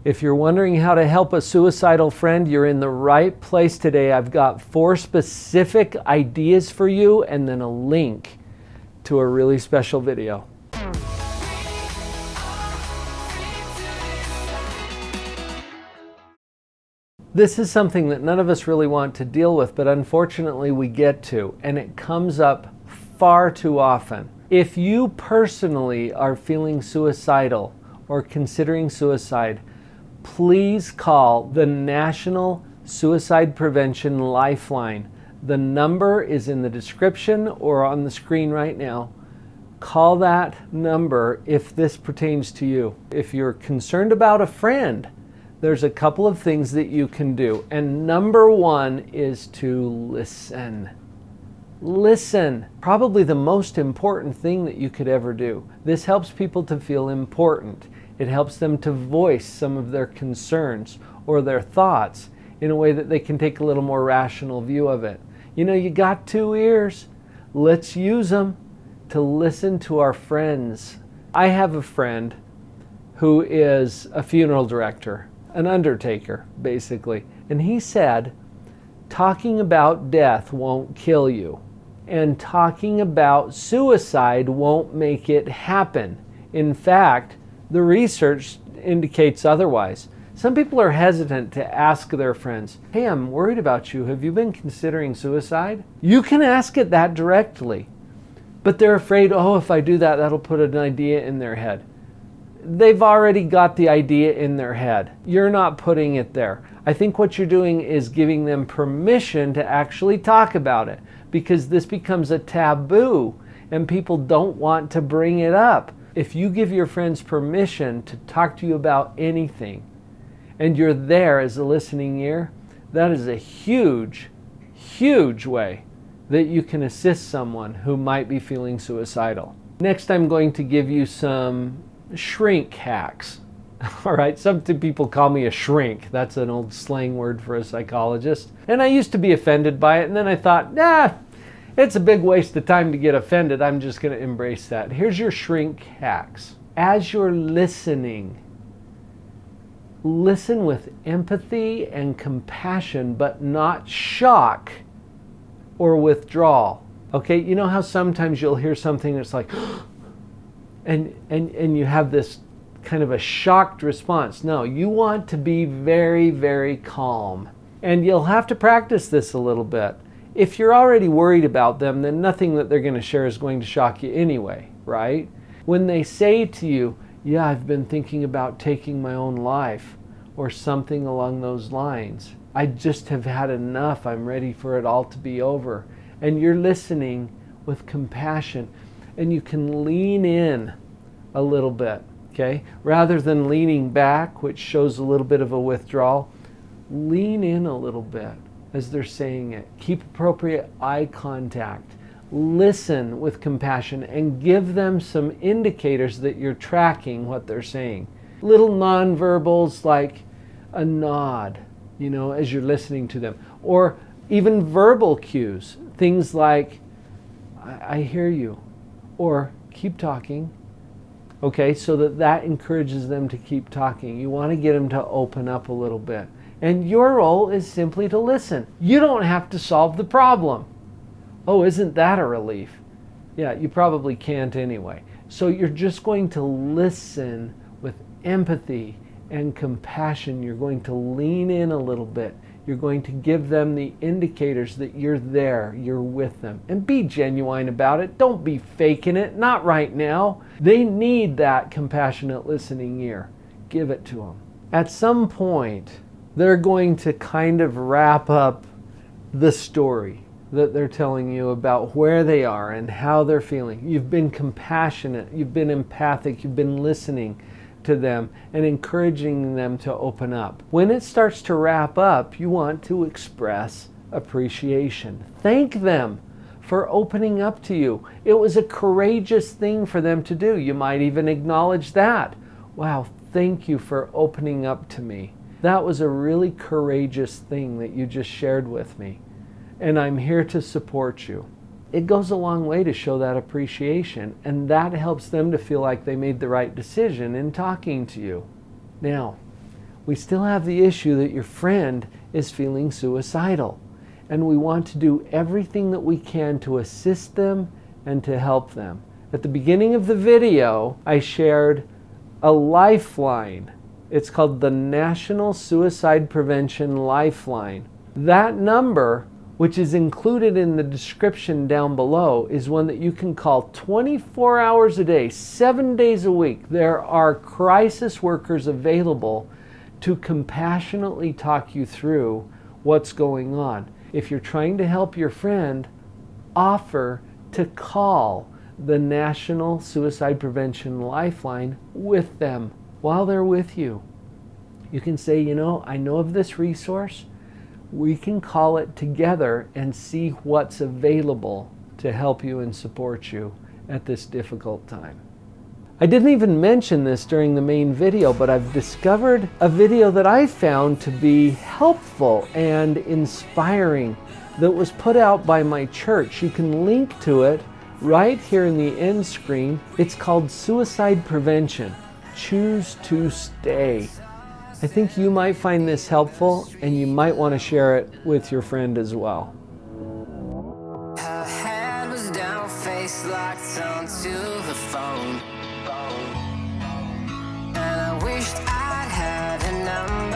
If you're wondering how to help a suicidal friend, you're in the right place today. I've got 4 specific ideas for you and then a link to a really special video. This is something that none of us really want to deal with, but unfortunately we get to, and it comes up far too often. If you personally are feeling suicidal or considering suicide, please call the National Suicide Prevention Lifeline. The number is in the description or on the screen right now. Call that number if this pertains to you. If you're concerned about a friend, there's a couple of things that you can do. And number 1 is to listen. Listen. Probably the most important thing that you could ever do. This helps people to feel important. It helps them to voice some of their concerns or their thoughts in a way that they can take a little more rational view of it. You know, you got 2 ears. Let's use them to listen to our friends. I have a friend who is a funeral director, an undertaker, basically. And he said, talking about death won't kill you, and talking about suicide won't make it happen. In fact, the research indicates otherwise. Some people are hesitant to ask their friends, hey, I'm worried about you. Have you been considering suicide? You can ask it that directly, but they're afraid, oh, if I do that, that'll put an idea in their head. They've already got the idea in their head. You're not putting it there. I think what you're doing is giving them permission to actually talk about it, because this becomes a taboo and people don't want to bring it up. If you give your friends permission to talk to you about anything and you're there as a listening ear, that is a huge, huge way that you can assist someone who might be feeling suicidal. Next, I'm going to give you some shrink hacks. All right, some people call me a shrink. That's an old slang word for a psychologist. And I used to be offended by it, and then I thought, it's a big waste of time to get offended. I'm just going to embrace that. Here's your shrink hacks. As you're listening, listen with empathy and compassion, but not shock or withdrawal. Okay, you know how sometimes you'll hear something that's like, and you have this kind of a shocked response. No, you want to be very, very calm. And you'll have to practice this a little bit. If you're already worried about them, then nothing that they're going to share is going to shock you anyway, right? When they say to you, yeah, I've been thinking about taking my own life, or something along those lines. I just have had enough. I'm ready for it all to be over. And you're listening with compassion, and you can lean in a little bit, okay? Rather than leaning back, which shows a little bit of a withdrawal, lean in a little bit as they're saying it. Keep appropriate eye contact. Listen with compassion and give them some indicators that you're tracking what they're saying. Little nonverbals like a nod, you know, as you're listening to them. Or even verbal cues. Things like, I hear you. Or keep talking. Okay, so that encourages them to keep talking. You want to get them to open up a little bit. And your role is simply to listen. You don't have to solve the problem. Oh, isn't that a relief? Yeah, you probably can't anyway. So you're just going to listen with empathy and compassion. You're going to lean in a little bit. You're going to give them the indicators that you're there, you're with them. And be genuine about it. Don't be faking it. Not right now. They need that compassionate listening ear. Give it to them. At some point, they're going to kind of wrap up the story that they're telling you about where they are and how they're feeling. You've been compassionate, you've been empathic, you've been listening to them and encouraging them to open up. When it starts to wrap up, you want to express appreciation. Thank them for opening up to you. It was a courageous thing for them to do. You might even acknowledge that. Wow, thank you for opening up to me. That was a really courageous thing that you just shared with me, and I'm here to support you. It goes a long way to show that appreciation, and that helps them to feel like they made the right decision in talking to you. Now, we still have the issue that your friend is feeling suicidal. And we want to do everything that we can to assist them and to help them. At the beginning of the video, I shared a lifeline. It's called the National Suicide Prevention Lifeline. That number, which is included in the description down below, is one that you can call 24 hours a day, 7 days a week. There are crisis workers available to compassionately talk you through what's going on. If you're trying to help your friend, offer to call the National Suicide Prevention Lifeline with them while they're with you. You can say, you know, I know of this resource. We can call it together and see what's available to help you and support you at this difficult time. I didn't even mention this during the main video, but I've discovered a video that I found to be helpful and inspiring that was put out by my church. You can link to it right here in the end screen. It's called Suicide Prevention. Choose to Stay. I think you might find this helpful, and you might want to share it with your friend as well. Her head was down, face locked onto the phone. And I wished I'd had a number